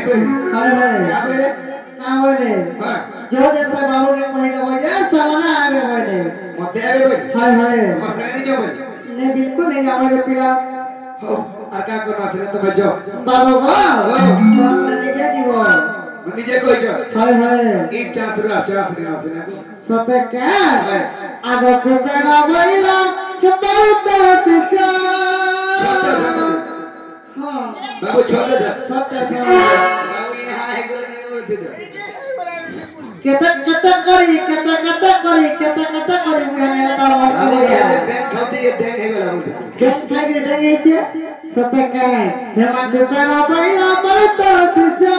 हाय हाय क्या बोले ना बोले हां जो जैसा बाबू के पहले बोले सामना आगे बोले मते आगे बोले हाय हाय मसानी जो बोले नहीं बिल्कुल नहीं आगे पिला हो आका करना से तो बजो बाबू को अपने निजे जीवो निजे कोई जो हाय हाय एक चांस रा से ना सते क्या आगे कुपेड़ा बोला के बहुत तुसा हां बाबू छोटे बाबू यहां है बोले नहीं बोलते केता करी मुझे ना बैंक खाते ये बैंक है बोला मुझे बैंक खाई के बैंक है छे सते काय हेमा कुपेड़ा पहिला बहुत तुसा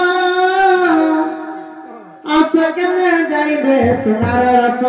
आशा कने जानी बे सुनार रस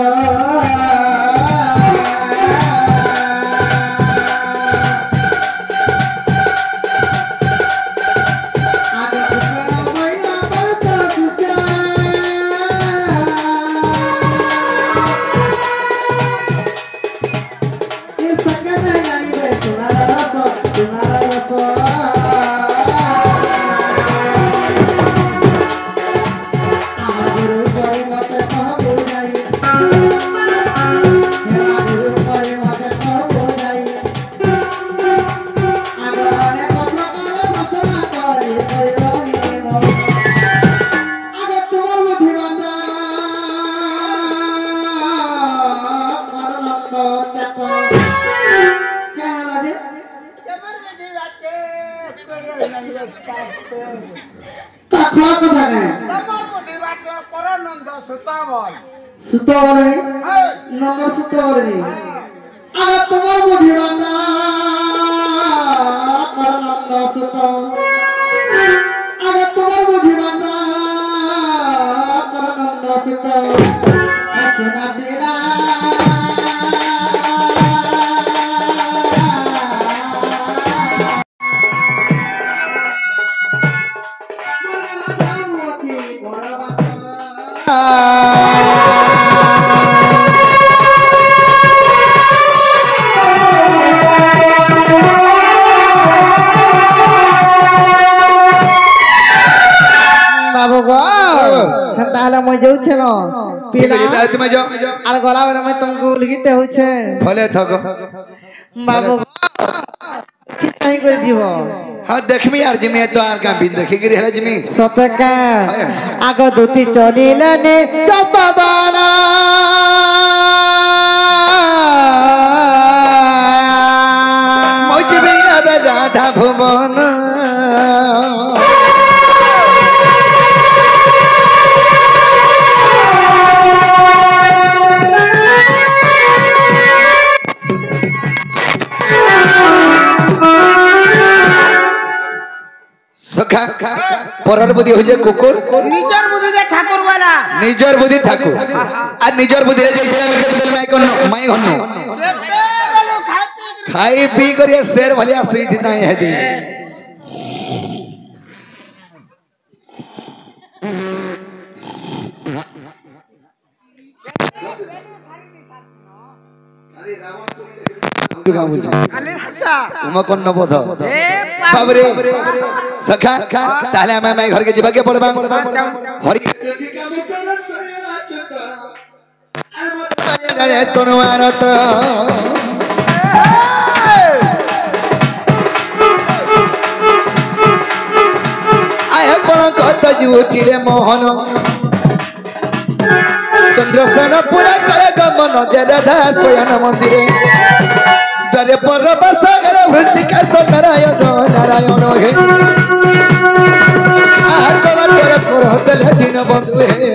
तुम्हें जो आर गला वाला मैं तुमको लिखते हो छे भले थको बाबू कितना ही कर जीवो हां देखमी यार जिमे तो आर का बिन देखि गिरी हला जिमी सतका आगो दुती चलिलने चतदाना मोची बिना राधा भुवन सखा परर बुद्धि हो जे कुकुर निजर बुद्धि दे ठाकुर वाला निजर बुद्धि ठाकुर आ निजर बुद्धि रे जे मैं कोन मैं हनु खाई पी करिए शेर भलिया सीधी नहीं है दी तुम कौन न बोध बाबरे सखा ताले मैं घर के जीवा के पड़बा हरि रे तनवारत आए पण कत जुटी रे मोहन चंद्रसेन पूरा करे गमन जय राधा स्वयं मंदिरे द्वारे पर बसागर भृषिका नारायण नारायण हे आकल तेरे कर देले दिन बंधु हे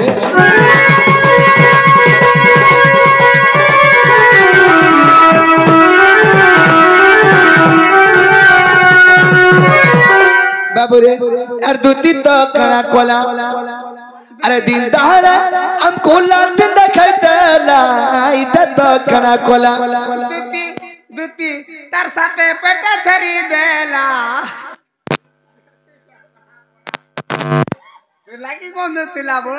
बाबू रे यार दूती तो कणा कोला अरे दिन दहाड़ा हमको लाट दिखाते लाइट तो कणा कोला दूती तार साटे पेटे छरी देला तो लागी कौन दूतीला बो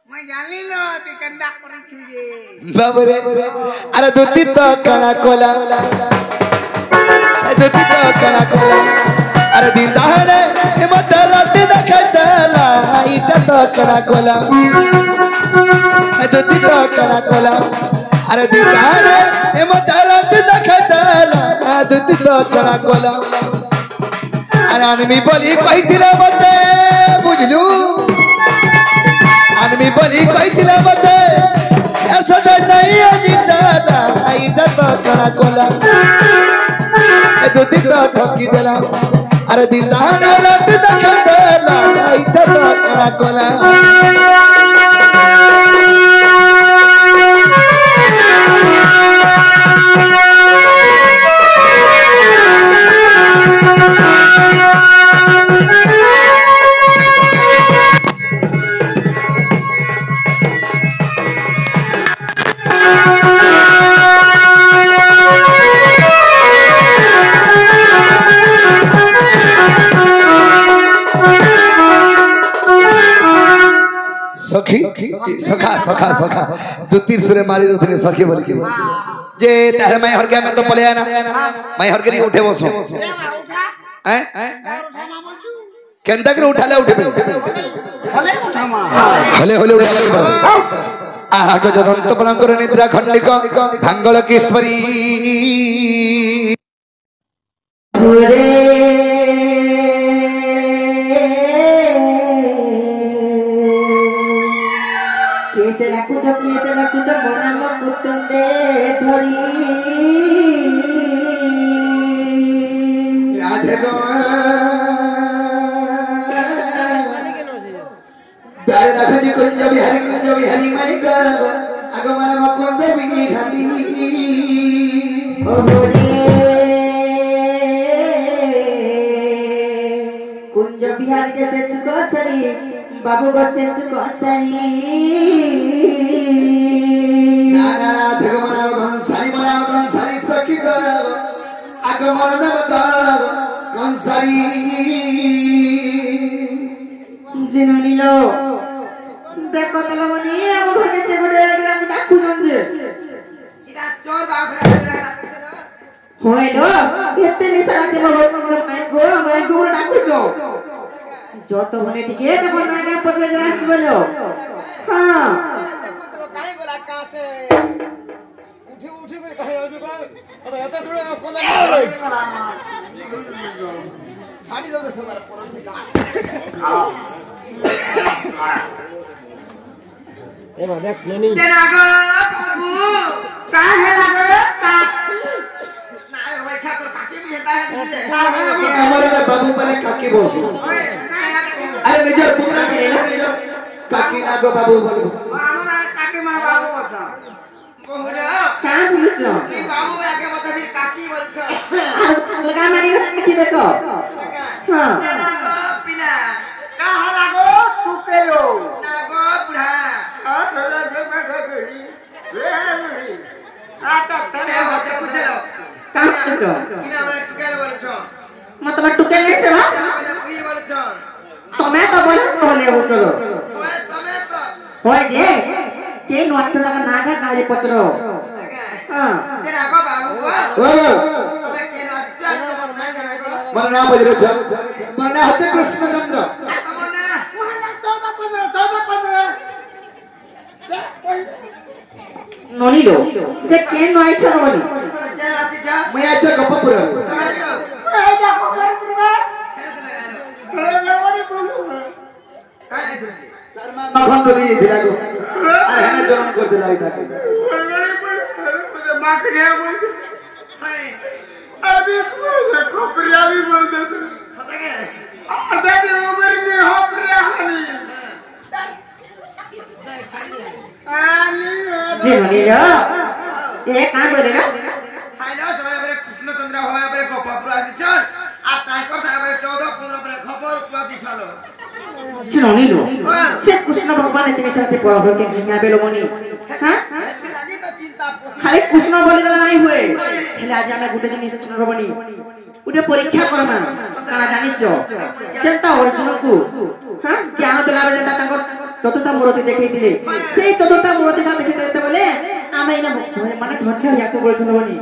मैं जानी नो ती कंदा करी छुजे बाबू रे अरे दूती तो कणा कोला दूती तो कणा कोला अरे दिन दहाड़े हिम्मत लाट कड़ा कोला दुती तो कड़ा कोला अरे दीदाने ए मतालट दखताला दुती तो कड़ा कोला अरे आनमी बोली कहितिला मते बुझलु आनमी बोली कहितिला मते ऐसा नहीं अनिता आईटा तो कड़ा कोला ए दुती तो ठोकी देला अरे दीदाने लट दखताला आईटा तो कड़ा कोला सखी सखा सखा सखा दो तीर सुरे मारी दो तीर सखी बोल के जे तारे मैं हर गया मैं तो पले आना मैं हर के नहीं उठे बसो हैं केंदा करे उठाले उठे हले हले उठाले आहा को जदंत पलंकर निद्रा खंडिक भांगल केश्वरी कैसे कुछ मोना मुकुंदे धरी राधे गो प्यारे राघजी कुंज बिहारी माई का आगो मारा मुकुंदे बिनी घाटी ओ बोली कुंज बिहारी जैसे सुकोसरी बाबू बसे सुकोसरी नाना धगमना कौन सारी सखी गव आगमन गव कौन सारी जिनुनी लो देखो तो लगनी हम घर के गुडे ग्राम डाकू जंजे इरा चो बाप रे होय लो केते निसारा के मैं गो डाकू चो जो तो होने टिके तो बना के पतले ग्रास बोलो हां काहे गोला का से उठी को काहे आजू का तो होता थोड़ा कोला छाड़ी दो हमारा परम से ए मा देख ननी तेरा गो बाबू काहे लागो का ना भाई खा तो काकी भी हेता है हमारे बाबू पहले काकी बोल अरे निजर पुत्रा के निजर काकी ना गो बाबू बोलो हमरा काकी मा बाबू बोलछो बोलो का बोलछो की बाबू आके बताबी काकी बोलछो लगा मारी काकी देखो हां तेरा गो पिला कहां लागो टुकेलो ना गो बुढ़ा आ थोड़ा दे मैं गई रे आता तने होते पूछो का पूछो किना मैं टुकेलो बोलछो मतलब टुकेले से बा बोलछो तुम्हें तो बोले बोले हो चलो ओए तुम्हें तो होय जे के नोचना का नागा काले पचरो हां तेरा को बाबू ओ तुम्हें के नोच मन ना बजरो छ मन ना होते कृष्णचंद्र नोनी लो जे के नोई छ नोनी मैं आज गप्पपुर मखन तो नहीं दिला को अरे हने जन्म कर दिला इटा के माखरिया बोल हाय अभी खोपरिया भी बोल दे पता के आधा के उम्र में खोपरिया हनी जी बोलियो ये कहां बोलेगा हाय लो तुम्हारे बड़े कृष्णचंद्र होया बड़े गोपापुर आदि चल आ ताको ता बड़े 14 15 बड़े खबर प्रति चलो चिनोनी लो से कृष्ण भगवान इतने साथे पढ़ के किया बेलो मनी हां लागी तो चिंता खाली कृष्ण बोले नहीं हुए हेले आज हमें गुटे दिन सुन रबनी उठे परीक्षा करमा काना जानिचो चिंता अर्जुन को हां ज्ञान देला बेले ताको चतुर्था मूर्ति देखै दिले से चतुर्था मूर्ति का देखै देते बोले आमे इना माने धन्य याको बोलछन बनी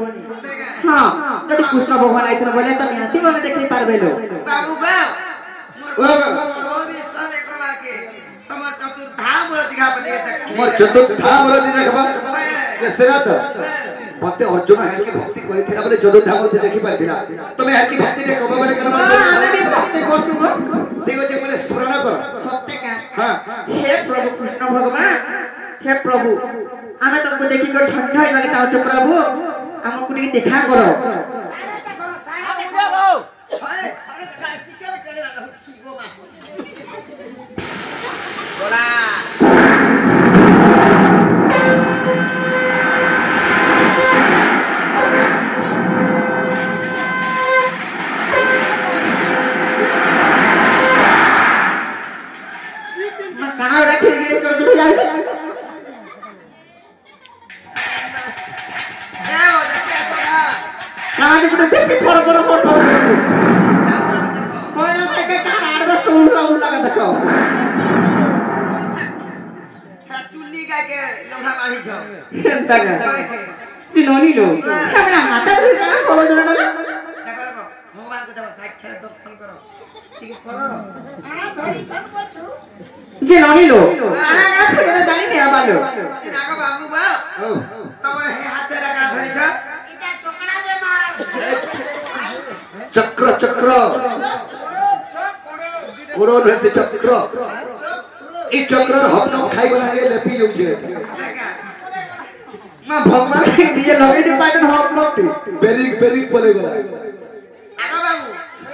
हां जदि कृष्ण भगवान आइतन बोले त निहाती बोले देखि पारबेलो बाबू बा ओ भी सने कला के तमा मो चतुर्धा मोर दिन देखबा केसरा तो मते अर्जुन है कि भक्ति करि थिला बोले चतुर्धा मोर देखि पाइथिला तमे है कि भक्ति रे कबा बोले करबा आमे भी भक्ति करसु गो ठीक अछि बोले स्मरण कर सत्य का हां हे प्रभु कृष्ण भगवान हे प्रभु आमे तुमको देखि कर ठंडा होई लागे चाहते प्रभु हमको टी देखा करो चक्र चक्र कोरो रहते चक्र ई चक्र हम लोग खाई बना के लेपी जो छे मां भगवान के दिए लगे जे पाटन हम लोग बेरी बेरी बोले गला आगा बाबू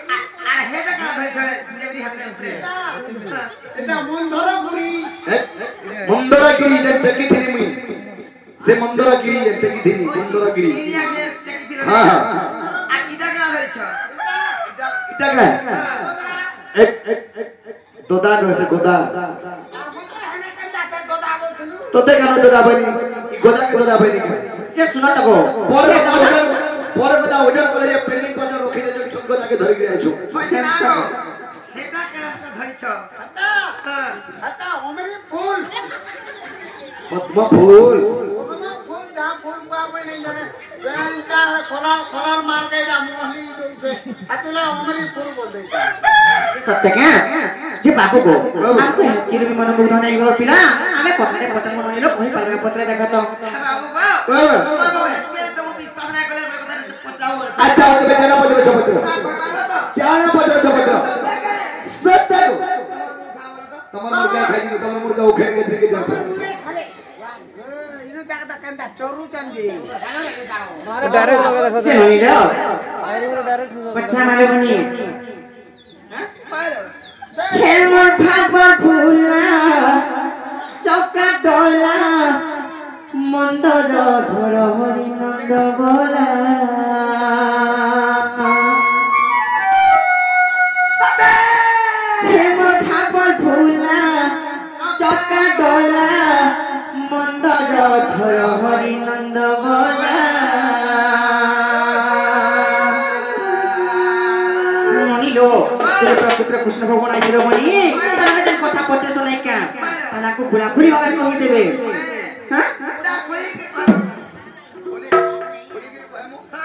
आ हेटा का धरि छे जेबरी हाथ में उतरे एटा मंदरगिरी जे देखि थिनी मुई से मंदरगिरी जे देखि थिनी मंदरगिरी हां हां आ इटा का धरि छ इटा का एक दोदा से गोदा तो देखा ना दोदा बनी गोदा के दोदा बनी जे सुना तको पर बता ओजन करे जे पेनिंग पर रखि दे जो छोटो जाके धरि गया छु हेटा केड़ा से धरि छ हटा ओमरी फूल पद्म फूल जा फूल पावे नहीं जाने बेंटा खोला मार के जा मोहली से हतला ओमरी फूल बोल दे सत्य क्या जे बाबू को आपको किर भी मन बुझ नहीं गो पिला हमें पत्रे पत्रे मन नहीं लो कोई पालगा पत्रे देखा तो बाबू बाबू तो विश्वास नहीं करे पचाओ अच्छा तो बेटा पत्रे चार पत्रे सत्य तमन मुर्गा खाई तमन मुर्गा उखेर के देके जा इनु दाग कंदा चोरू चंदी डायरेक्ट लगा देखो से नहीं लो डायरेक्ट बच्चा माले बनी हेमर भागवा फूला चक्का डोला मंदर धर हरि नंद बोला हेमर भागवा फूला चक्का डोला मंदर धर हरि नंद बोला मनिलो पुत्र कृष्ण भगवान आइलो बनी तामे जन कथा पते सुनाई का ताना को बुला खुली भाबे कहि देबे हां बुला खुली के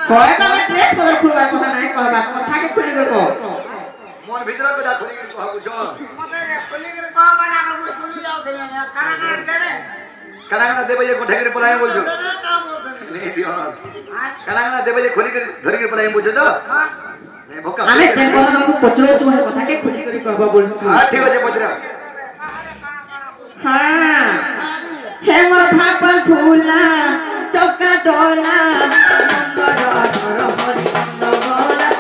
कोय का ड्रेस पर खुलवा कथा नहीं कहबा कथा के खुली को मन भीतर को जा खुली के कहबो जो मते खुली के कहबा ना खुली जाओ खाना देबे ये कोठा के पलाय बोल जो नहीं दियो खाना देबे ये खुली के धरि के पलाय बोल जो तो आमे तेन कोन को पचरो जो है कथा के खुली करी कहबा बोल हां ठीक है पचरा हां हेम भागल फूला चौका डोला मंदर धर हरि नंद बोला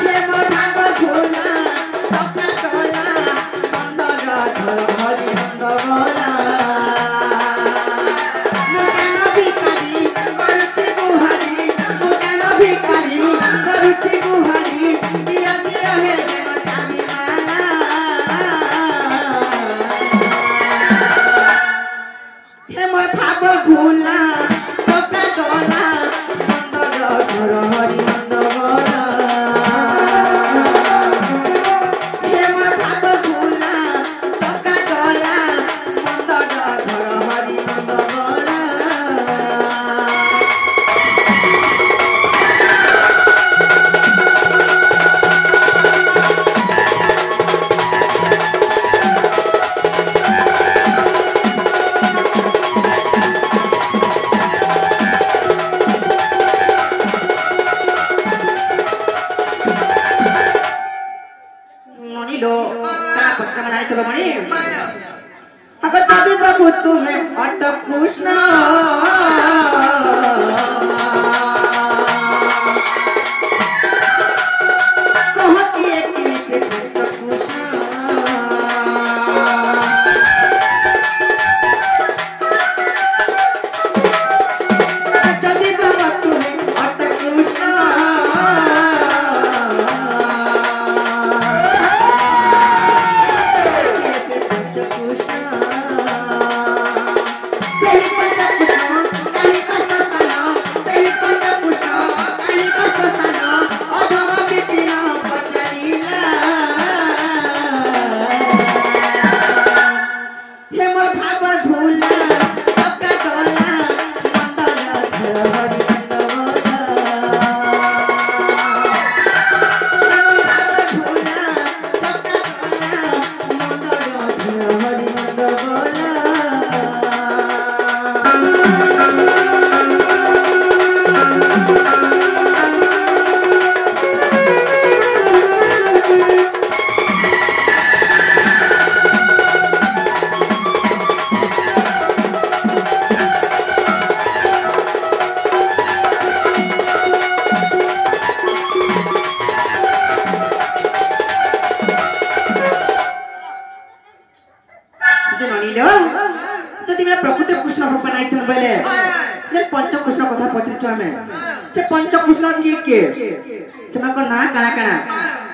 हेम भागल फूला चौका डोला मंदर धर हरि नंद बोला भूला चौका डोला मंदर धर हरि नंद बोला हेम भाग भूला चौका डोला मंदर धर हरि नंद बोला शिरोमणि अगर जदि बाबू तुम्हें अटक कृष्ण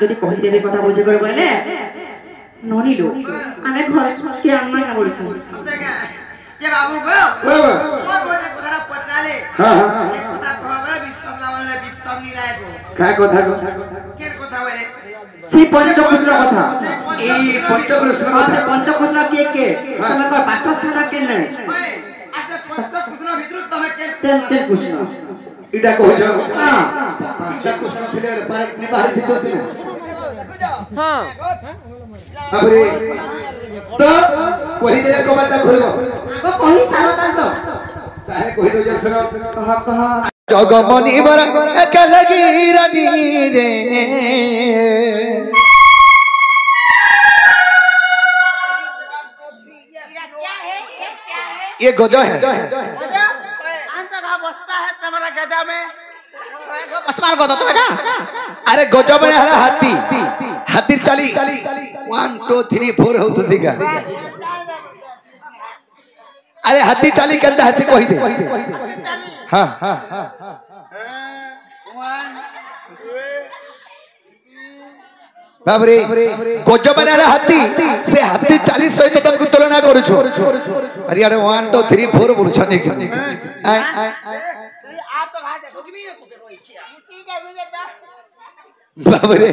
যদি কহি দেবে কথা বুঝে করে বলে ননিলো আমি ঘর কে আনমা না বলছি যে বাবু গো ও বলে কথাটা পচালে হ্যাঁ কথা কবে বিশ্বাস লাগালে বিশ্বাস নি লাগো কাই কথা কে কথা বলে সেই পঞ্চকৃষ্ণ কথা এই পঞ্চকৃষ্ণ কথা পঞ্চকৃষ্ণ কে তুমি কো বাসস্থান কে নাই আচ্ছা পঞ্চকৃষ্ণ ভিতর তুমি কে তেল কৃষ্ণ এটা কইছ হ্যাঁ পঞ্চকৃষ্ণ ফিরে পারে নিবারি দিতছি না हां अबरे तो कोही दे कबाटा घुरबो वो कोही सारता तो काहे कोही दो जसर कह जगमनी मरा एक लगी रानी रे ये गजा है अंत का बसता है तुम्हारा गजा में अस्मार गजा तो बेटा अरे गजा में हरा हाथी हाथीर चाली 1 2 3 4 हो तो सीगा अरे हाथी चाली के अंदर हंसी कोई दे हां बाबरे गजा में हरा हाथी से हाथी 40 सहित तुमको तुलना करू छु अरे अरे 1 2 3 4 बोलु छने कि आ तो भाषा कुछ भी बाबरे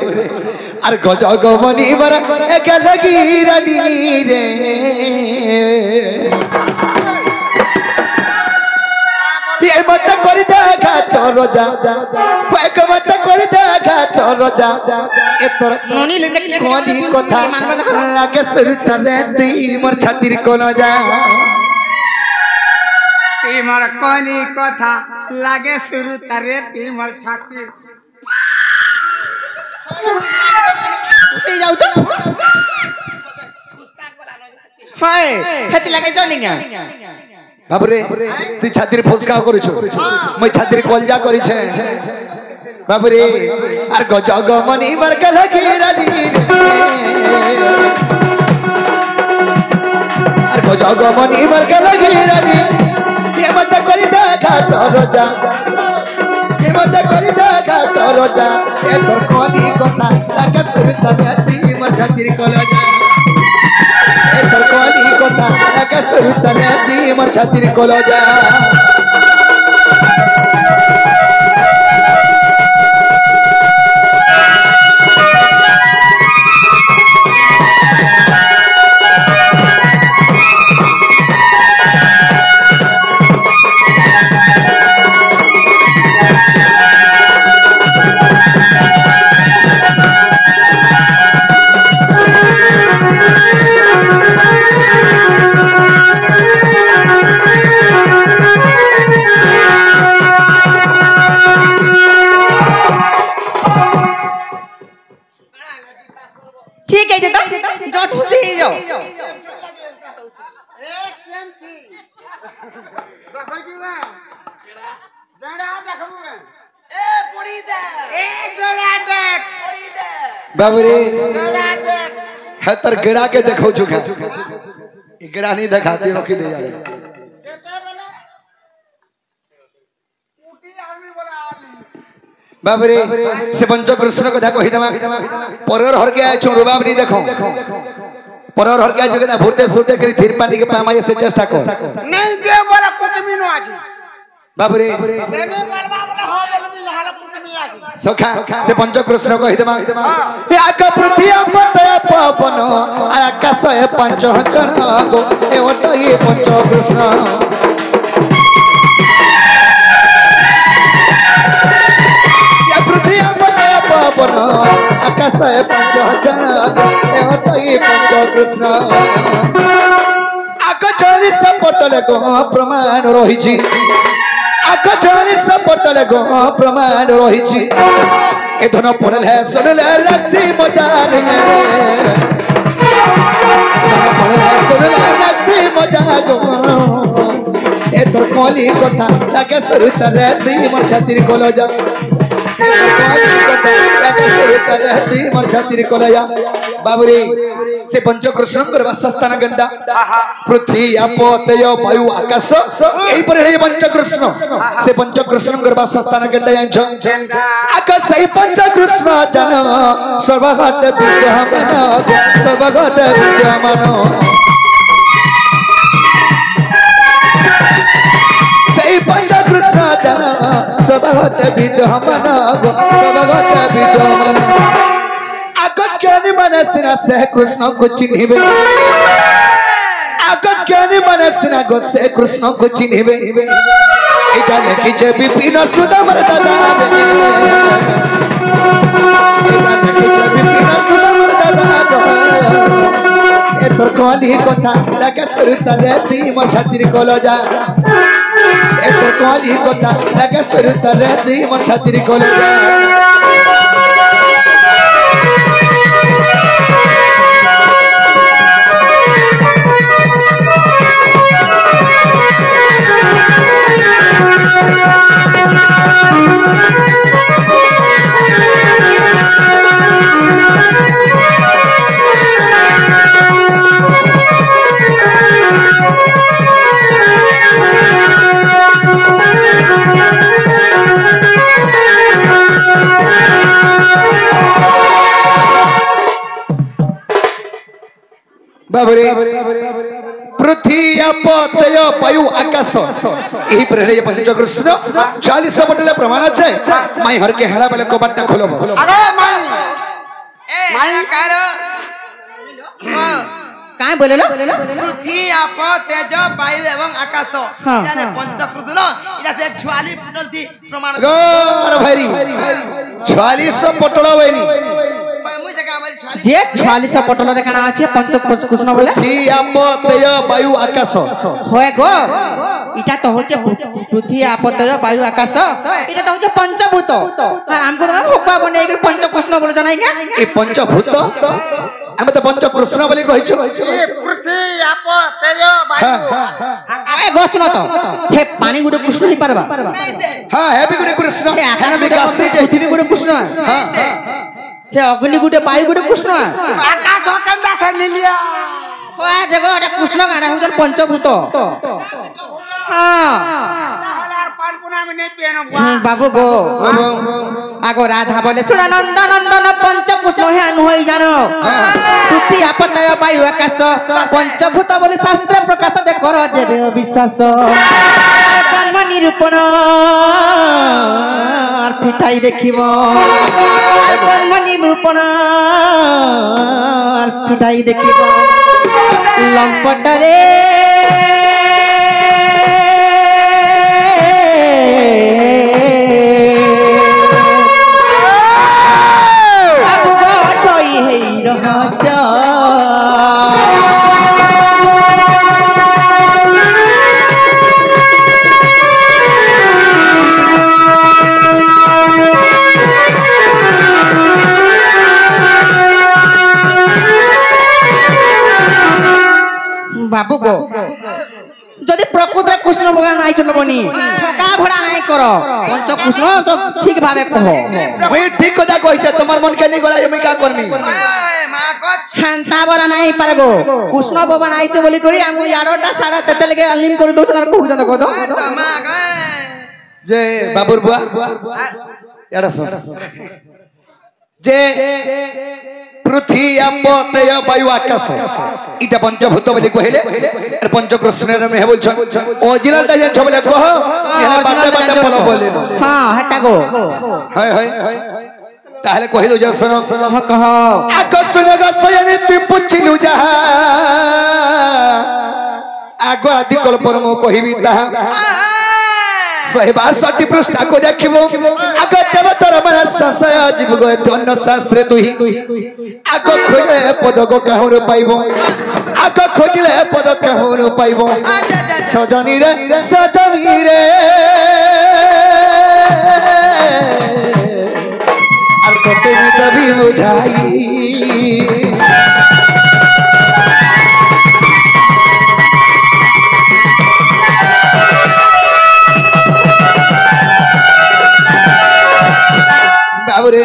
अरे गजा गमनी मरा एक लगी रानी रे ये मत कर देखा तो रोजा पैक मत कर देखा तो रोजा ए तोर नोनी कोनी कथा लागे सुरत रे ती मोर छातिर कोन जा ती मोर कोनी कथा लागे सुरत रे ती मोर छातिर उसे जाऊ तो हाय हेती लागे जनिया बाबरे तू छातिर फुसका करू छु मैं छातिर कलजा करी छे बाबरे आर गजा गमनी मर के लगी रानी आर गजा गमनी मर के लगी रानी ये मत करी देखा तो रोजा ये मत करी देखा तो रोजा ए तोर कोली कथा लागे सुरत में ती मोर छातिर कलजा ए तोर कोली कथा लागे सुरत में ती मोर छातिर कलजा बाबरे है तर गिड़ा के देखो चुका गिड़ा नहीं दिखाती रोकी दे जा बाबरे से पंच कृष्ण कथा कही दमा परर हर के आछो रुबाब नहीं देखो परर हर के आछो के भूरते सुरते करी थीर पानी के पामा से चेष्टा कर नहीं दे बड़ा कुटमी नो आजी बाबरे प्रेमी बलबा बला हो बोलबी यहां कुटमी आजी सखा से पंच कृष्ण कही दमा ए आका पृथ्वी पतय पवन आकाश ए पंच जन गो ए ओट ये पंच कृष्ण पृथ्वी पतय पवन आकाश ए पंच जन ए ओट ये पंच कृष्ण आका 40 पटले गो प्रमाण रहिछि आका 40 पटले गो प्रमाण रहिछि ए धन पड़ल है सुनले लक्ष्मी मजार में धन पड़ल है सुनले लक्ष्मी मजार गो ए तोर कोली कथा लागे सरुत रे तुई मोर छातिर कोलो जा ए तोर कोली कथा लागे सरुत रे तुई मोर छातिर कोलो जा बाबुरे से पंच कृष्ण वासस्थान गंडा पृथ्वी अपतय वायु आकाश एही पर हे पंच कृष्ण से पंच कृष्ण वासस्थान गंडा यांच आकाश सही पंच कृष्ण जन सर्वघट विद्यमान सर्वघट विद्यमान सही पंच कृष्ण जन सर्वघट विद्यमान सर्वघट विद्यमान ज्ञानी मनसिना से कृष्ण को चिन्हिबे आगत ज्ञानी मनसिना गो से कृष्ण को चिन्हिबे इटा लेखि जे विपिन सुदामर दादा इटा लेखि जे विपिन सुदामर दादा ए तोर कोली कथा लागे सरुत रे तुई मोर छातिर कोलो जा ए तोर कोली कथा लागे सरुत रे तुई मोर छातिर कोलो जा बाबरे पृथ्वी अपतय वायु आकाश यही प्रलय पंच कृष्ण 40 पटले प्रमाण छै माई हर के हेला बेले कबाटा खोलो अरे माई माई कारो काय बोलेलो पृथ्वी आप तेज वायु एवं आकाश इलाने पंच कृष्ण इला से 44 पटल थी प्रमाण गण भाई 40 पटल बनी जे 46 पटल रे काना अछि पंच कृष्ण बोले जी आपतय वायु आकाश होय गो इटा तो होचे पृथ्वी आपतय वायु आकाश इटा तो होचे पंचभूत और हमको तो भोपा बने के पंच कृष्ण बोले जनाई के ए पंचभूत हम तो पंच कृष्ण बोले कहिছো ए पृथ्वी आपतय वायु ए गो सुनो तो हे पानी गुडे कृष्ण ही परबा हां हे भी गुडे कृष्ण आकाश विकास से पृथ्वी गुडे कृष्ण हां हे अग्नि गुडे वायु गुडे कृष्ण आकाश कंदा से निलिया होय जगो एटा कृष्ण गाडा हुदर पंचभूत हां बाबू गो आगो राधा बोले सुना नंदन नंदन पंच कृष्ण हे अनुहई जानो पृथ्वी आपतय वायु आकाश पंचभूत बोले शास्त्र प्रकाश जे करो जेबे विश्वास कर्म निरूपण फिटाई देखिबो कर्म निरूपण फिटाई देखिबो लंपट रे बाबू गो বানাইছ নবনি ঠকা ভরা নাই কর পঞ্চকৃষ্ণ তো ঠিক ভাবে কহ ওই ঠিক কথা কইছে তোমার মন কে নি গলা আমি কা করমি মা কছ শান্তা বরা নাই পারগো কৃষ্ণ বানাইছ বলি করি আমি ইয়ারটা সাড়া তেতে লাগে আলিম করে দউ তোর কহু জানো কদ তো মা যে বাবুর বুয়া এডা শুন যে পৃথিবী আপতেয় বায়ু আকাশ এটা পঞ্চভূত বলি কহিলে আর পঞ্চকৃষ্ণের নামে হে বলছন অরিজিনালটা যে বলে কহ এলা বাটে বাটে বল বলে হ্যাঁ হেটা গো হয় হয় তাহলে কহি দো শুন কহ আকাশ গসয়নি তুই পুছিলু যাহা আগ আদি কল্পর মু কহিবি তাহা सहबासटी पृष्ठ को देखिबो आगो देवतर मन संशय जीव गो धन शास्त्र तुही आगो खोजे पद को कहूर पाइबो आगो खोजले पद कहूर पाइबो सजनी रे और कते में तभी बुझाई बाबुरे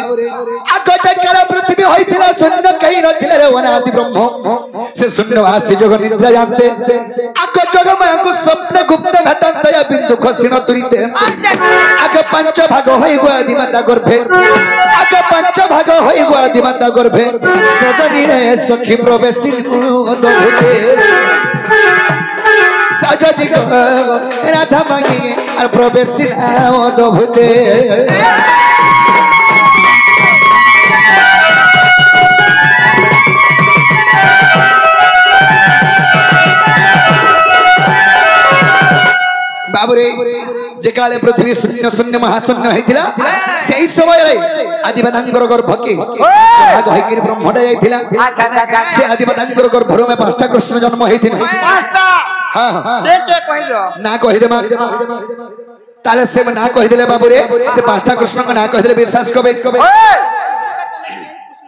आगो जगल पृथ्वी होइथिला शून्य कहीं नथिले रे अनादि ब्रह्म से शून्यवासी जग निद्रा जानते आगो जग में को स्वप्न गुप्त घटन दया बिंदु खसिन तुरिते आगो पंच भाग होई गो आदि माता गर्भे आगो पंच भाग होई गो आदि माता गर्भे सजनी रे सखी प्रवेशिन अद्भुते सजनी को राधा मांगी और प्रवेशिन अद्भुते बाबुरे जे काले पृथ्वी शून्य शून्य महाशून्य होइथिला सेही समय रे आदिमातांकर गर्भ के जहाग होइकिर ब्रह्मटा जाइथिला से आदिमातांकर गर्भरो में पांचटा कृष्ण जन्म होइथिन पांचटा हां के कहिलो ना कहि देमा ताले से ना कहि देले बाबुरे से पांचटा कृष्ण को ना कहि देले विश्वास कबे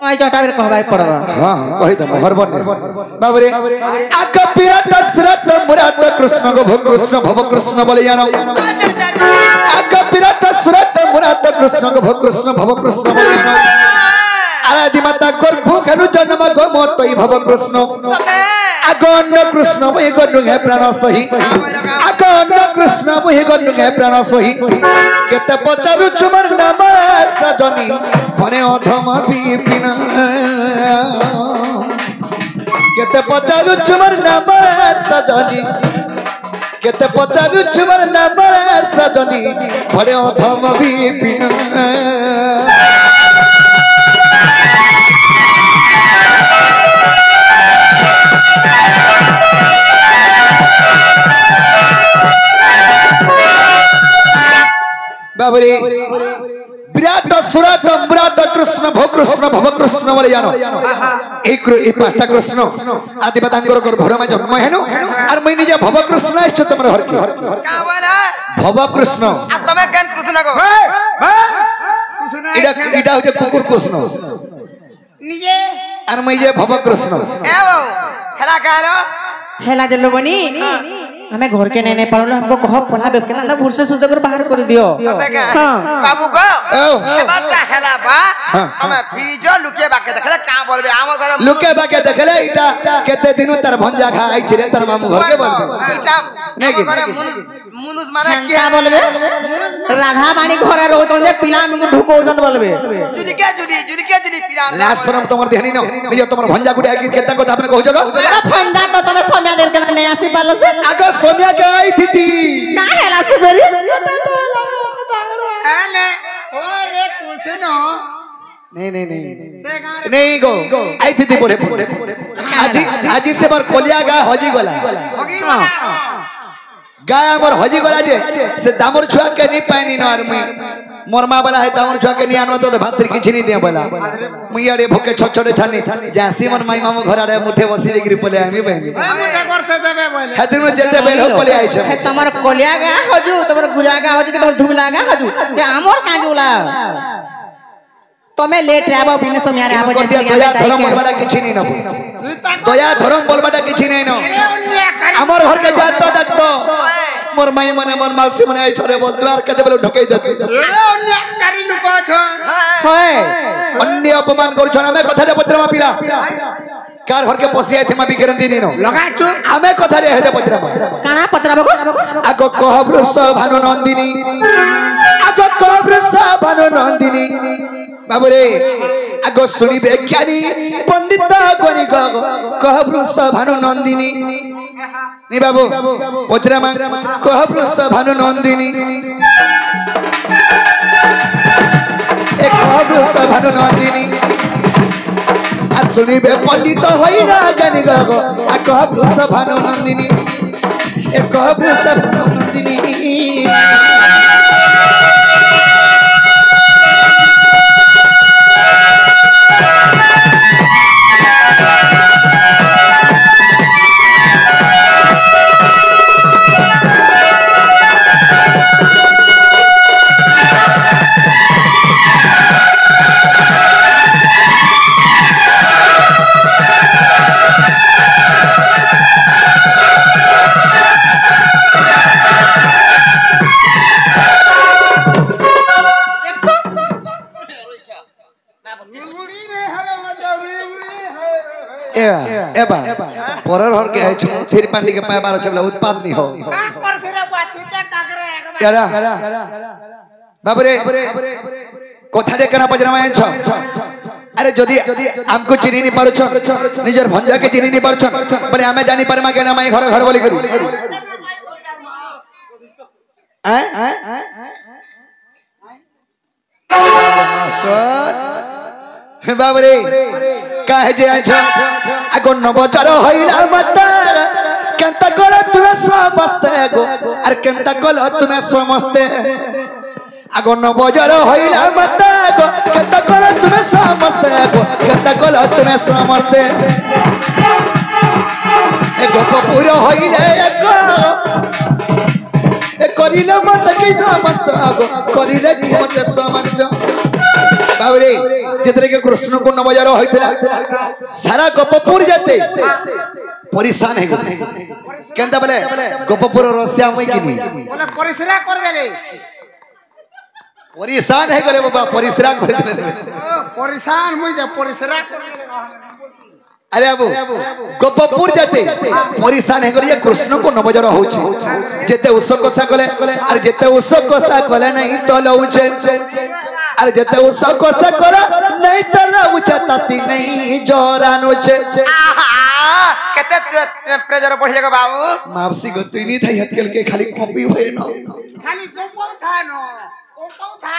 आई जटा बेर कहबाई पड़बा हां कहि दम हरबन बाबुरे आक विराट श्रत मुराट कृष्ण को भव कृष्ण भव कृष्ण बोले जानो आक विराट श्रत मुराट कृष्ण को भव कृष्ण भव कृष्ण बोले जानो आदि माता गर्भ खनु जन्म गो मोटई भव कृष्ण आगन कृष्ण मय गनु है प्राण सही आगन कृष्ण मय गनु है प्राण सही केते पचारु चुमर नाम सजनी भने अधम विपिन केते पचारु चुमर नाम सजनी केते पचारु चुमर नाम सजनी भने अधम विपिन बाबरे विराट सुराट विराट कृष्ण भव कृष्ण बोले जानो एक पांचटा कृष्ण आदिमातांकर गर्भर में जन्म हेनु और मैं निजे भव कृष्ण इष्ट तमर हर के का बोला भव कृष्ण आ तमे केन कृष्ण को इडा होजे कुकुर कृष्ण निजे और मैं जे भव कृष्ण ए बाबू हेला कहरो हेला जल्लो बनी हमें घर के नहीं पालो हमको कहो पला बेब के ना भूर से सुजगर बाहर कर दियो हां बाबू को एबारटा हेला बा हमें फ्रीजो लुके बाके देखले का बोलबे हमर घर लुके बाके देखले इटा केते दिनु तार भंजा खा आई छिरे तार मामू घर के बोलबे इटा नहीं करे मुनुस मारे क्या बोलबे राधा रानी घरे रहत जे पिला में ढुको दन बोलबे जुदी पिला लास्ट शरम तमर देहनी न नियो तमर भंजा गुडे आगिर केता को आपने कहू जगह अरे फंदा तो तमे सोम्या देर के नहीं आसी पालो से आगे सोम्या के आई थी का हेला से बेरी बेटा तो लगो को दागड़वा ने ओरे कुछनो नहीं गो आई थी बोले आजी से बार कोलिया गा हजी गला गाय हमर हजी गला जे से दामर छुआ के नहीं पानी न आर मैं मोरमा वाला है दामर छुआ के नहीं आनो तो भात किछ नहीं दे बोला मुई आड़े भूखे छोट छोटे छानी जासी मन माई मामू घर आड़े मुठे बसी लेगिरी पले आमी बहनी मुठे कर से देबे बोले हदिन में जते बेल हो पले आई छे तमर कोलिया गा हजू तमर गुलिया गा हजू के तमर धुमला गा हजू जे हमर काजूला तमे लेट आबो बिन सोम्यारे आबो जे दया धर्म बोलबाटा किछ नहीं न दया धर्म बोलबाटा किछ नहीं न हमर घर के जात तो मोर माई मने मोर मालसी मने आई छोरे बोल द्वार के बोले ढोकई दे अन्य कारी लोक छ হয় अन्य अपमान करू छना मैं कथा रे पत्रमा पिला कार घर के पसी आइ थेमा भी गारंटी नीनो लगाचो हमें कथा रे हेदे पत्रमा কানা পচরাবো आगो कहब्रस भानु नंदिनी आगो कहब्रस भानु नंदिनी बाबू रे आगो सुनिबे ज्ञानी पंडित गणी कहब्रस भानु नंदिनी नी बाबू पचरामा कहब्रस भानु नंदिनी ए कहब्रस भानु नंदिनी आ सुनिबे पंडित होइना गणी आ कहब्रस भानु नंदिनी ए कहब्रस भानु नंदिनी एबा परर हर के छु थेरी पांडी के पाए बारो चबला उत्पाद नहीं हो पर सिरे वासीते काकरे एकबा यारा बाबू रे कथा रे केना पजरा में छ अरे जदी हमको चिनी नहीं पारो छ निजर भंजा के चिनी नहीं पारो छ बोले हमें जानी परमा के ना माई घर घर बोली करी मास्टर बाबू रे काहे जे छ आगो नबजार होइला मता केंता कल तुमे समस्ते गो अरे केंता कल तुमे समस्ते आगो नबजार होइला मता गो केंता कल तुमे समस्ते गो केंता कल तुमे समस्ते ए गोपपुर होइले एको ए करिले मत की समस्त आगो करिले की मत समस्या बाबरे जितरे के कृष्ण को नबजार होइतला सारा गोपपुर जाते परेशान है केंता बोले गोपपुर रसिया मई किनी बोले परिसरा कर देले परेशान है गले बाबा परिसरा कर देले परेशान मुई जे परिसरा कर देले अरे बाबू गोपपुर जाते परेशान है गले कृष्ण को नबजार होछि जेते उसो कोसा कले अरे जेते उसो कोसा कले नहीं तो लउछे अरे जेते उसो कोसा कले नहीं तो लउछे ताती नहीं जोरानो छे केते प्रेजर पड़ जाएगा बाबू मापसी गो तिनी थाई हतकल के खाली कॉपी भए न खाली कोपौ था न कोपौ था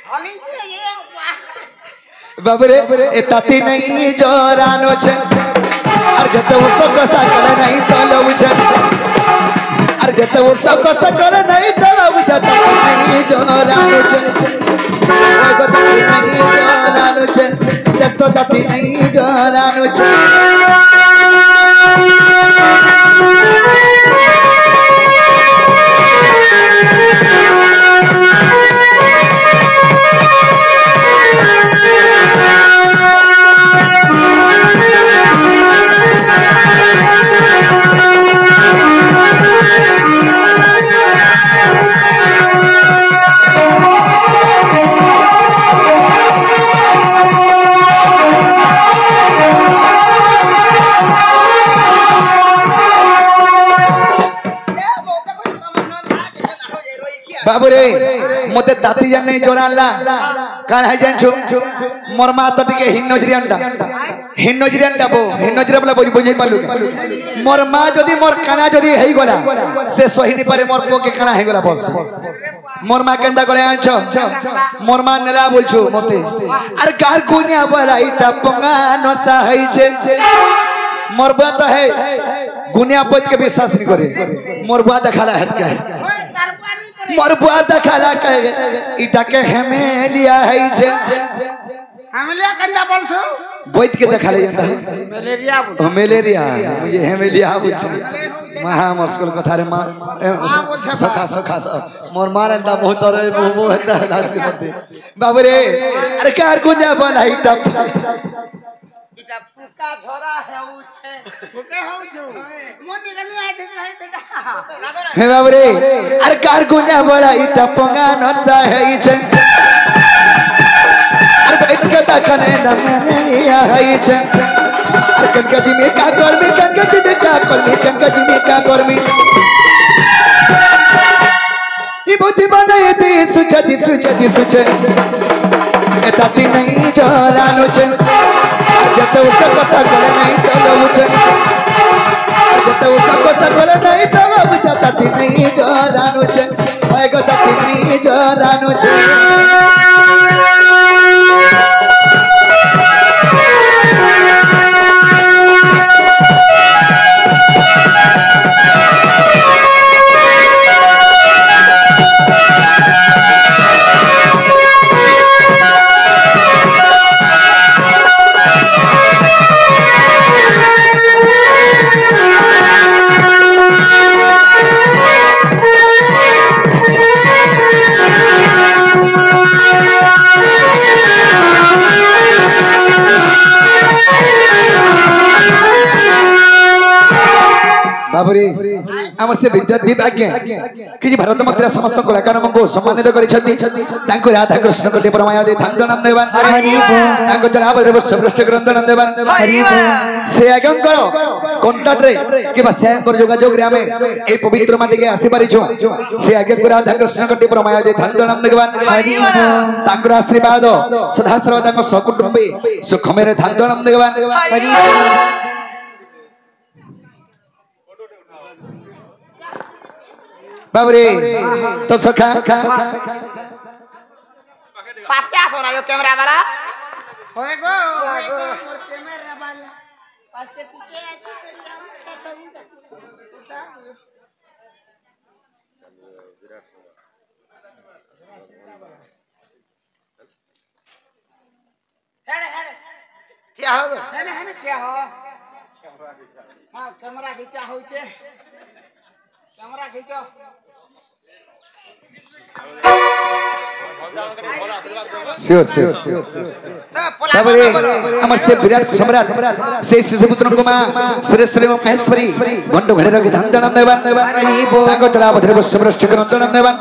हनी जे ये बाबरे ए ताती नहीं जोरानो छे अरे जेते उसो कोसा कले नहीं तो लउछे अरे जेते उसो कोसा करे नहीं तो लउछे ताती नहीं जोरानो छे ओए गो ताती नहीं जोरानो छे देख तो ताती नहीं जोरानो छे बाबू रे मते दाती जान नहीं जोरानला कान है जानछु मोर मा तो टिके हिन्नजरियानटा बो हिन्नजरिया बोला बुझै पालु मोर मा जदी मोर काना जदी हेई गला से सही नि पारे मोर पो के काना हेई गला बस मोर मा केंदा करे आछो मोर मा नेला बोलछु मते अरे कार कोनिया बोला इटा पंगा नसा हई छे मोर बा तो है गुनिया पत के विश्वास नहीं करे मोर बा देखाला है क्या मोर बुआ देखाला कहे इटा के हेमेलिया है जे हेमेलिया कंडा बोलछो बैठ के देखाले ਜਾਂਦਾ मलेरिया मलेरिया ये हेमेलिया बोलछ महा मस्कुल कथा रे मां सखा सखा मोर मारंदा बहुत रे मोह हेता नासी मते बाबू रे अरे कार गुन्या बोला इटा इटा पुका झरा हेउछे पुके होउछु मोनी गनी आते रहे तेटा हे बाबरे अरे कार गुना बड़ा इटा पंगा नसा है इचे अरे बैठ के ताकने न मलेरिया है इचे अरे कनका जी में का करमी कनका जी में का करमी कनका जी में का करमी ये बुद्धि बनाए दी सुचे एताती नहीं जोरानु छे जते उसको सकले नहीं तो लमुचे जते उसको सकले नहीं तो लमुचे ताती नहीं जोरानु छे ओए गो ताती नहीं जोरानु छे बाबुरी आमर से विद्यार्थी भाग्य कि भारत मंदिर समस्त कलाकार को सम्मानित करिसथि तांको राधा कृष्ण को प्रमाय दे थांदनम देवान तांको जनाबरे श्रेष्ठ ग्रंथनम देवान से आगंकर कॉन्टैक्ट रे कि से आगंकर जोगाजोग रे हमें ए पवित्र माटी के आसी पारिछु से आगे राधा कृष्ण को प्रमाय दे थांदनम देवान तांको आशीर्वाद सदा सर्वदा को सकुटुंबी सुखमे रे थांदनम देवान बाबरे तो सखा पास क्या सोना जो कैमरा वाला होए गो मोर कैमरा वाला पास के पीछे ऐसे करिया उठा हेड क्या हो हेड क्या हो हां कैमरा खींचा होचे कैमरा खींचो श्योर अमर से विराट सम्राट से शिशुपुत्र कुमा सुरेश्वरी महेश्वरी गंडो घरे रखि धंदन देवन ताको तला भद्र श्रेष्ठ ग्रंथन देवन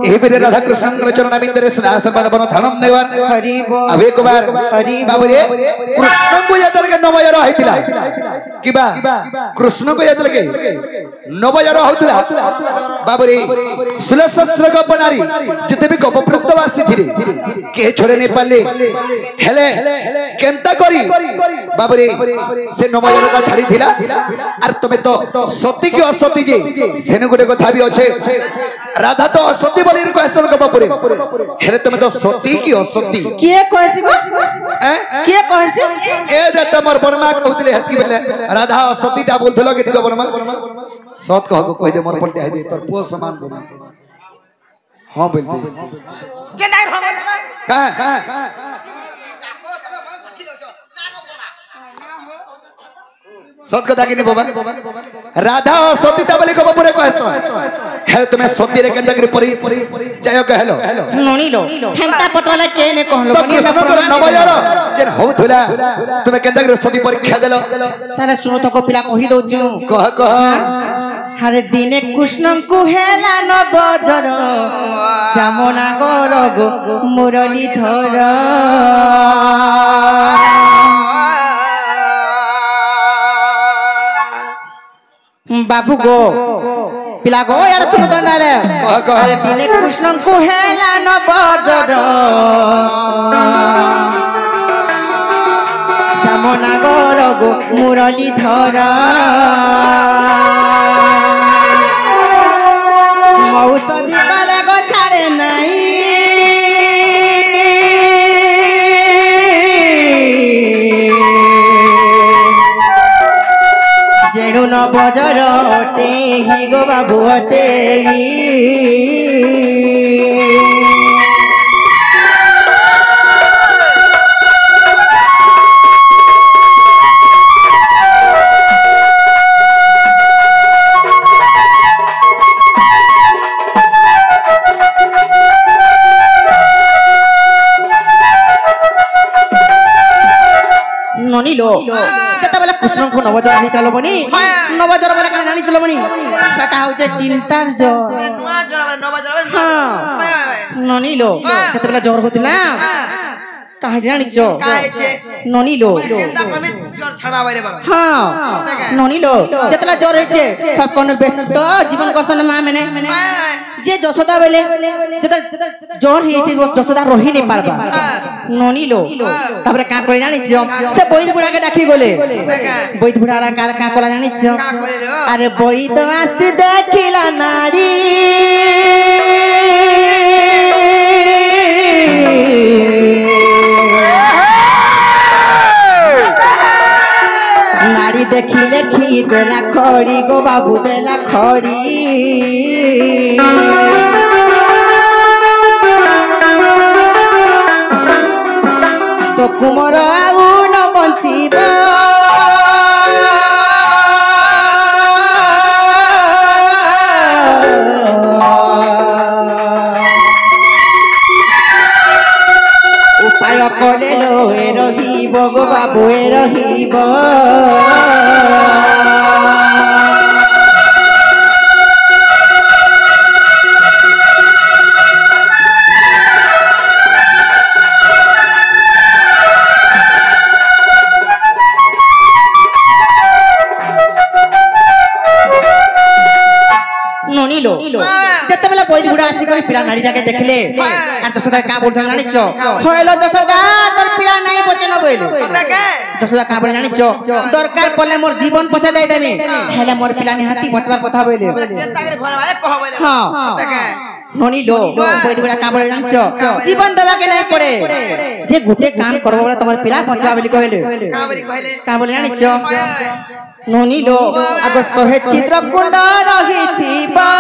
एही बेरे राधा कृष्ण चरण बिंदरे सदा सर्वदा बन धनम देवन अब एक बार बाबरे कृष्ण को यादर के नवयर होइतिला किबा कृष्ण को यादर के नवयर होइतिला बाबरे 16 सहस्र गप नारी जते भी गप प्रत्तवासी थिरे के छोड़े ने पाले हेले केंता करी बाबरे से नवयर का छाड़ी थिला आर तमे तो सती की असती जे सेने गुटे कथा भी अछि राधा तो असती बोली क्वेश्चन गप पुरे हेले तमे तो सती की असती के कहसी गो के कहसी ए जे तमर बनमा कहतिले हतकी बेले राधा असती ता बोलथलो के ठीक बनमा सत कह को कह दे मोर पलटे दे तोर पो समान को हां बोलते के दाई हो बोलबा का सत कथा कि नहीं बाबा राधा और सती ता बोली को पूरे कहसन हे तुमे सती रे केंदा करी परी जायो कहलो नोनी लो हेंता पतला के ने कहलो तो कृष्ण को नवयर जेन होथुला तुमे केंदा करी सती परीक्षा देलो तारे सुनो तो को पिला कहि दउछु कह हर दिने कृष्ण को हेला न बजर सामना गरगो मुरली धर बाबू गो पिला गो यार सुन तो नाले कह दिने कृष्ण को हेला न बजर सामना गरगो मुरली धर औषधि पाले गो छाड़े नहीं जेणु न बजर अटे ही गो बाबू अटे ননিলো যেতবেলে কৃষ্ণଙ୍କୁ নবজর হইতাল বনি নবজর বলে কানে জানিছিল বনি সেটা হচ্ছে চিন্তার জ্বর নুয়া জ্বর নবা জ্বর হ্যাঁ ননিলো যেতবেলে জ্বর হইতিলা কাহে জানিছ কাহেছে ননিলো কেনতা কমে জ্বর ছাড়া বাইরে বাবা হ্যাঁ ননিলো যেতবেলে জ্বর হইছে সব কোন ব্যস্ত জীবন করছন মা মানে যে যশোদা বেলে যেটা জ্বর হয়েছে যশোদা রহি নি পারবা ননিলো তারপরে কা করে জানিছ সে বৈদ বুড়াকে ডাকি গলে বৈদ বুড়ারা কার কা কলা জানিছ আরে বৈদ আসতে দেখিলা নারী নারী দেখিলে খি দেলা খড়ি গো বাবু দেলা খড়ি তো কুমর আউ ন বঞ্চিব উপায় কলে লো এ রহিব গো বাবু এ রহিব ননিলো যেতবেলে বৈদ বুড়া আসি করে পিলা নারীটাকে দেখলে আর যশোদা কা বলছেন জানিছ হইল যশোদা তোর পিলা নাই বচন বইল যশোদা কা বলে জানিছ দরকার পড়লে মোর জীবন পছা দেই দেমি হেলে মোর পিলা নিহাতি বচবার কথা বইলে হ্যাঁ ননিলো বৈদ বুড়া কা বলে জানিছ জীবন দেবাকে নাই পড়ে যে গুটে কাম করব বলে তোমার পিলা পচবা বলি কইলে কা বলে জানিছ ননিলো আগ সহে চিত্রকুণ্ড রহিথিবা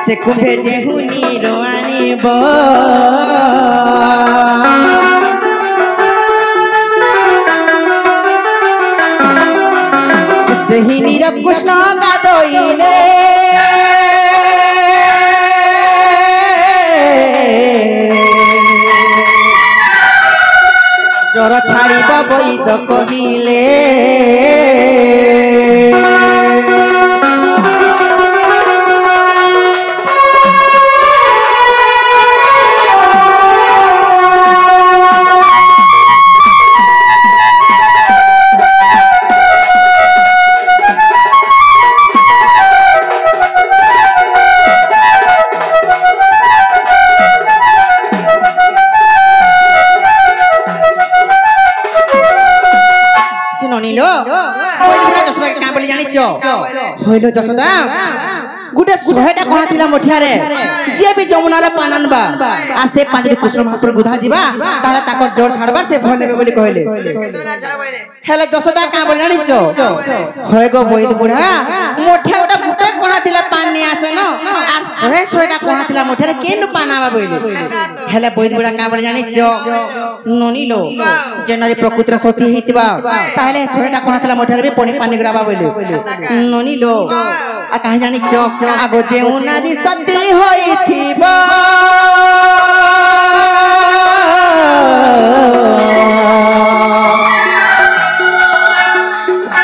সে কুম্ভে যে হুনির আনিব সেই নীরব কৃষ্ণ গাদইলে জ্বর ছাড়িব বৈদ কহিলে ননিলো বৈদ বুড়া যশোদাকে কা বলি জানিছ হইল যশোদা গুটে 100টা কোণা থিলা মঠিয়ারে যে বি যমুনার পান আনবা আর সে পাঁচটি কৃষ্ণ মহাপ্রভু বুধা ଯିବା তাহলে তাকর জ্বর ছাড়বার সে ভয় নেবে বলি কইলে হেলে যশোদা কা বলি জানিছ হয় গো বৈদ বুড়া মঠিয়ারটা গুটে কোণা থিলা পান নি আসে ন আর 100টা কোণা থিলা মঠিয়ারে কেন পান আবা বইলে হেলে বৈদ বুড়া কা বলি জানিছ ননিলো যে নারী প্রকৃতির সতী হইতিবা তাহলে 100টা কোণা থিলা মঠিয়ারে বি পানি গ্রাবা বইলে ননিলো আর কাহি জানিছ আগ যে নারী সতী হইথিবা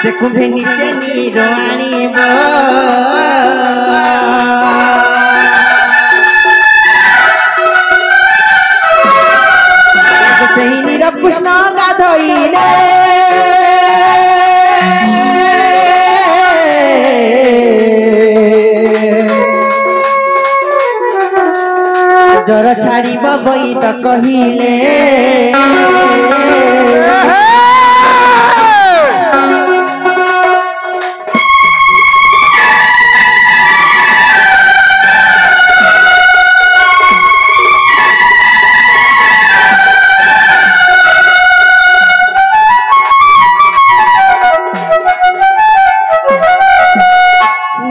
সে কুম্ভে নিচে নীর আনিব সেই নীরব কৃষ্ণ গাধইলে জ্বর ছাড়িব বৈদ কহিলে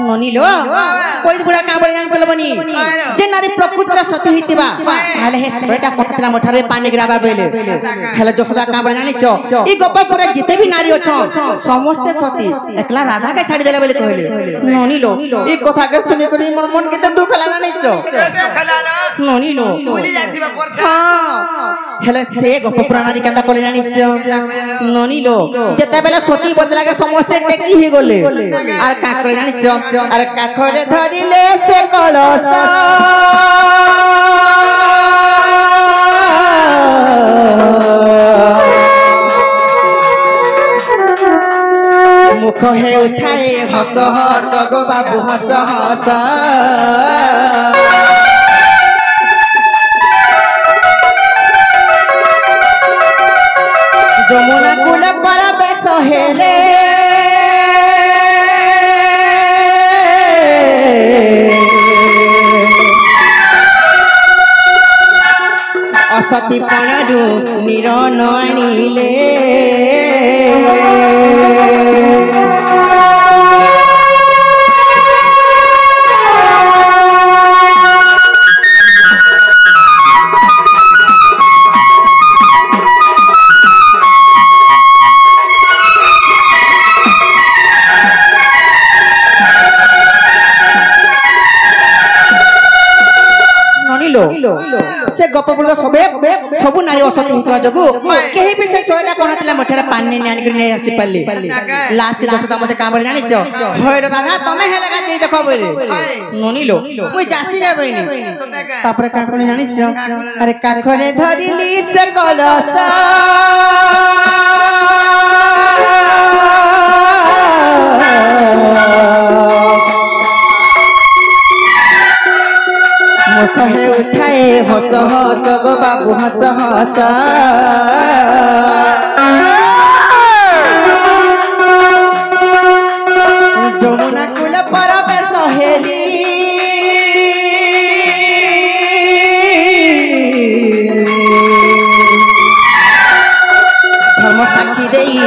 ননিলো कोई बुढ़ा का बड़े जान चलबनी जे नारी प्रकृतिर सती हितिबा ताले हे सोएटा कोठला मठारे पानी गिराबा बेले हेले जसोदा का बड़े जानि छ ई गप्पा पूरा जिते भी नारी अछ समस्त सती एकला राधा के छाड़ी देले बेले कहले ननी लो ई कथा के सुनि करी मोर मन केते दुख लागा नै छ ननी लो भूली जातिबा पर हां हेले से गप्पा पूरा नारी केंदा कोले जानि छ ननी लो जेते बेले सती बदला के समस्त टेकी हे गले आर का कोले जानि छ आर काखरे धरिले से कलस मुख हे उठाए हस हस गो बाबू हस हस जमुना कुल पर बेस हेले असती पणरू निरन आनिले से गप बोल सबे सबु नारी असती हितवा जगु केही भी से सोयटा कोनातिला मठरा पानी नानी कर नै आसी पल्ली लास्ट के जसता मते काम बोल जानि छ होय राधा तमे हेला का चई देखो बोले ननी लो कोई जासी जाबैनी तापर का कोनी जानि छ अरे काखरे धरिली से कलस मुखे उठाए हस हस गो बाबू हस हस जमुना कुल पर बेस हेली धर्म साक्षी देई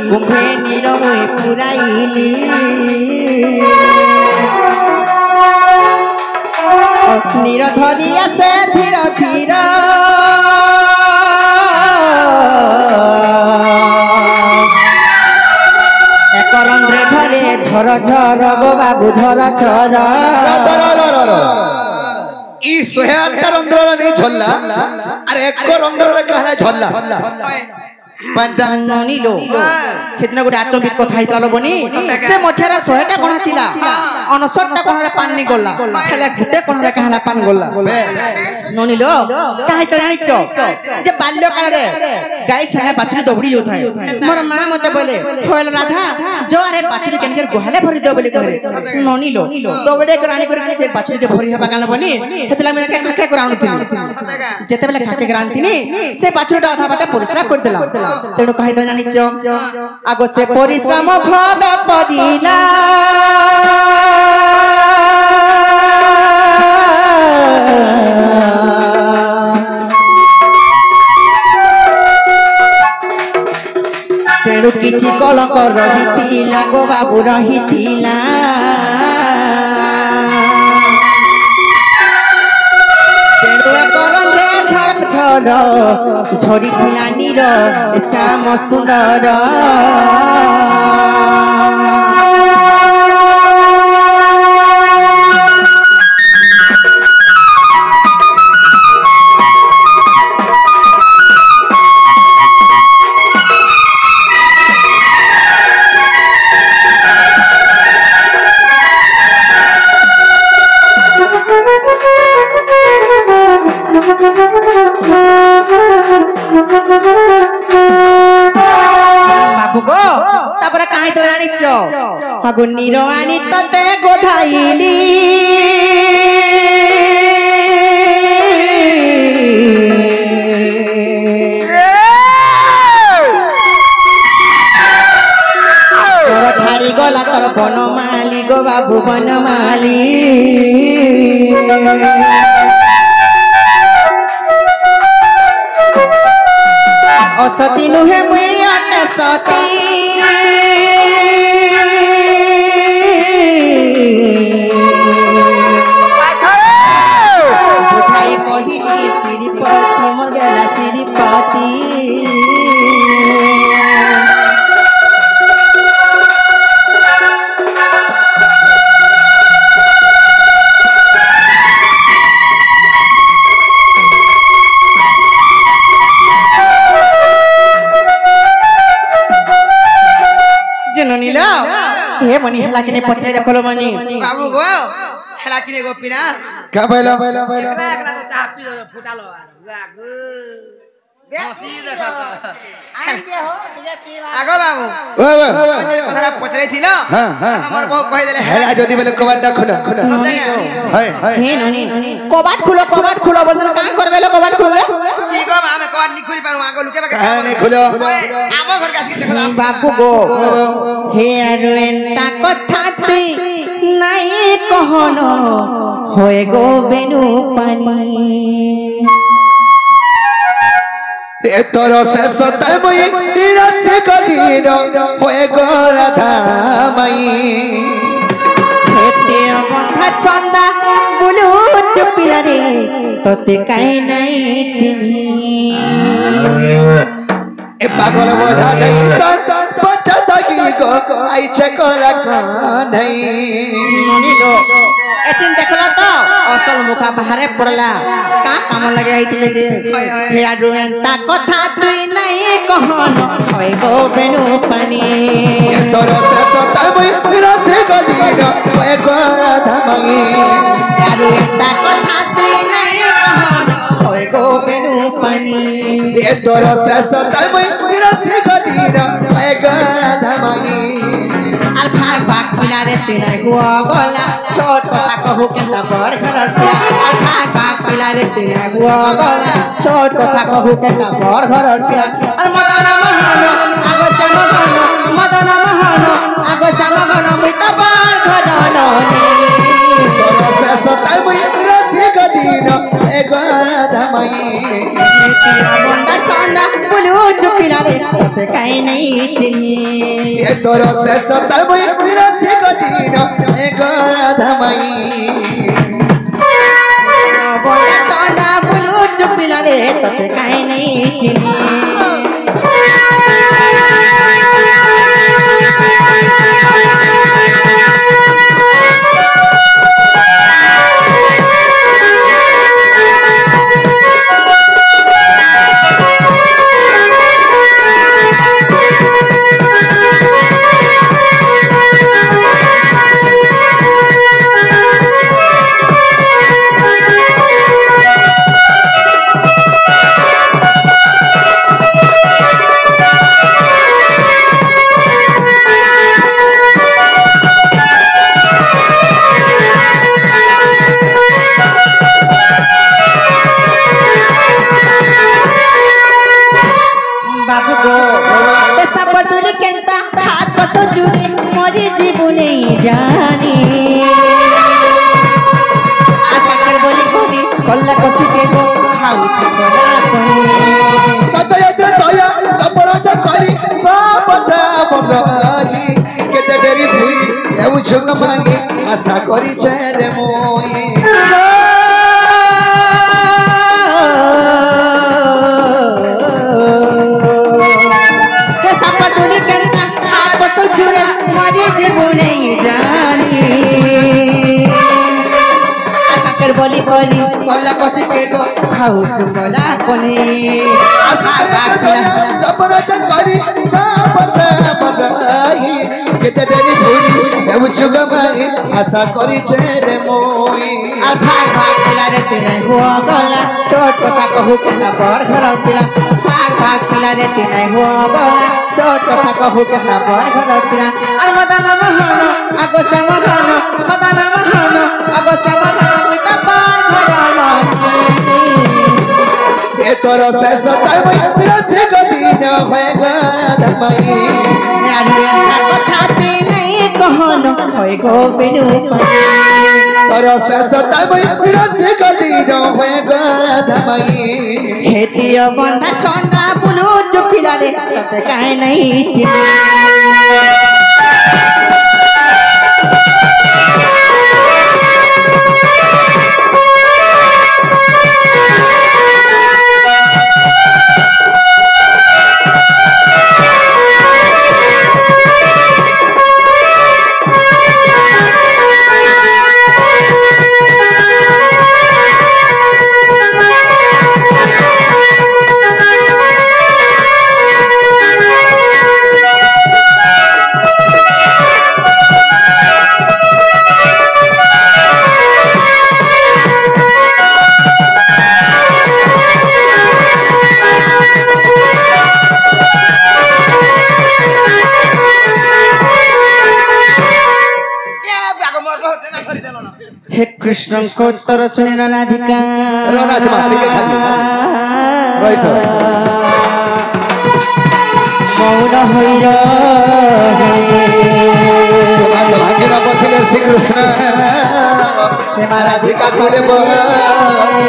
कुंभे नीरमुए पुराइली नीर धरिया से धीर धीर एक रंध्रे झरे झर झर गो बाबू झर झर ई 108 रंध्र नहीं झल्ला अरे एक रंध्र रे कहला झल्ला ननीलो सेदिन गोटे आचंबित कथा हितला बनी से मठरा 100टा कोणा थिला 69टा कोणारे पानी गला हेले गुटे कोणारे कहला पान गला ननीलो काहे त जानिछो जे बाल्य काल रे गाय संगे बाछुरी दौड़ी जो थाए मोर मां मते बोले होल राधा जो अरे बाछुरी केनकर गोहाले भरी दो बोले कहरे ननीलो दौड़े करानी कर से बाछुरी के भरी हबा काल बनी हेतला मे के काके कराउनु थिनी जेते बेले काके कराउनु थिनी से बाछुरीटा आधा बाटा परिश्रा कर देला तेणु कहि त जानिछ आगो से परिश्रम भाव पदिला तेणु किछि कलंक रहितिला गो बाबू रहितिला झरी थिला नीर श्याम सुंदर बाबू गो तापर काहे तो जानिछ हागो नीरो आनी तते गोधाइली तोर छाड़ी गला तोर बनमाली गो बाबू बनमाली असती नुहे मुई अटे सती ए मनी हला किने पचरे देखलो मनी बाबू गो हला किने गोपीना का बोलो एकला एकला तो चाह पी फुटालो गो हंसी देखा तो आइन के हो तुझे पीवा आगो बाबू ओ तोरा पचरे थी ना हां हां हमर बहु कह देले हेला जदी बोले कबाड़ा खोलो हाय हे ननी कबाट खुलो बोलदन का करबेलो कबाट खुलले सीगो हमें कौन नहीं खुली पारू आगो लुके बका नहीं खुलो आगो घर के आसी देखो बापू गो हे आरु एंता कथा तुई नहीं कहनो होए गो बेनु पानी ए तोरो से सताय मई रस कदीनो होए गो राधा मई हेते बंधा चंदा बुलू चुपिला रे तोते काई नहीं चिनी ए पागल बोझा गई तो बच्चा तकी को आई चकोला नहीं ननी लो एचिन देखला तो असल मुखा बाहरे पड़ला का काम लगे आइतिले जे हे आडू एंता कथा तुई नहीं कहनो होय गो बेनु पानी ए तोरो से सताय मई रस कदीनो होए गो राधा मई आडू एंता कथा तुई नहीं कहनो होय गो बेनु पानी ए तोरो से सताय मई रस कदीनो होए गो राधा मई আর ভাগ ভাগ পিলারে তিনাই হুয়া গলা ছোট কথা কহু কেনতা বড় ঘরর পিলা আর ভাগ ভাগ পিলারে তিনাই হুয়া গলা ছোট কথা কহু কেনতা বড় ঘরর পিলা আর মদন মোহন আগো সমগন মদন মোহন আগো সমগন মুই তো বড় ঘর ননি तोरो से सताय मई रस कदीनो होए गो राधा मई नीतिया बंदा चंदा बुलू चुपिलारे तोते काई नहीं चिनी ए तोरो से सताय मई रस कदीनो होए गो राधा मई बंदा चंदा बुलू चुपिलारे तोते काई नहीं चिनी बाबू गो ऐसा बदुली केंता हाथ पसो चुरी मोरी जीवने जानी आकाकर बोली कोनी कल्ला कसी के गो खाऊ छबरा कोनी सतयते दया अपराध करी बापचा बरही केते डेरी भूरी एउ छुग मांगे आशा करी चेरे मोई हे सब बदुली केंता हाथ पसो चुरी मोरी जीवने जानी आकाकर बोली कोनी कल्ला कसी के गो खाऊ छबरा कोनी आशा बाकिला अपराध करी बापचा बरही केते डेरी भूरी एउ छुग मांगे आशा करी चेरे मोई আর ভাগ ভাগ পিলারে তিনাই হুয়া গলা ছোট কথা কহু কেনা বড় ঘরর পিলা ভাগ ভাগ পিলারে তিনাই হুয়া গলা ছোট কথা কহু কেনা বড় ঘরর পিলা আর মদন মোহন আগো সমগন মদন মোহন আগো সমগন মুই তা বড় ঘর ননি ए तोरो से सताय मई रस कदीनो होए गो राधा मई यार एंता কথা তুই নাই कहनो होय गो बेनु तोरो से सताय मई रस कदीनो होए गो राधा मई हेतिया बंदा चंदा बुलू चुपिला रे तते काहे नहीं चिनी हे कृष्ण को उत्तर सुनी राधिका मौन होई भाग्य बसिले श्री कृष्ण राधिका कोले बसिले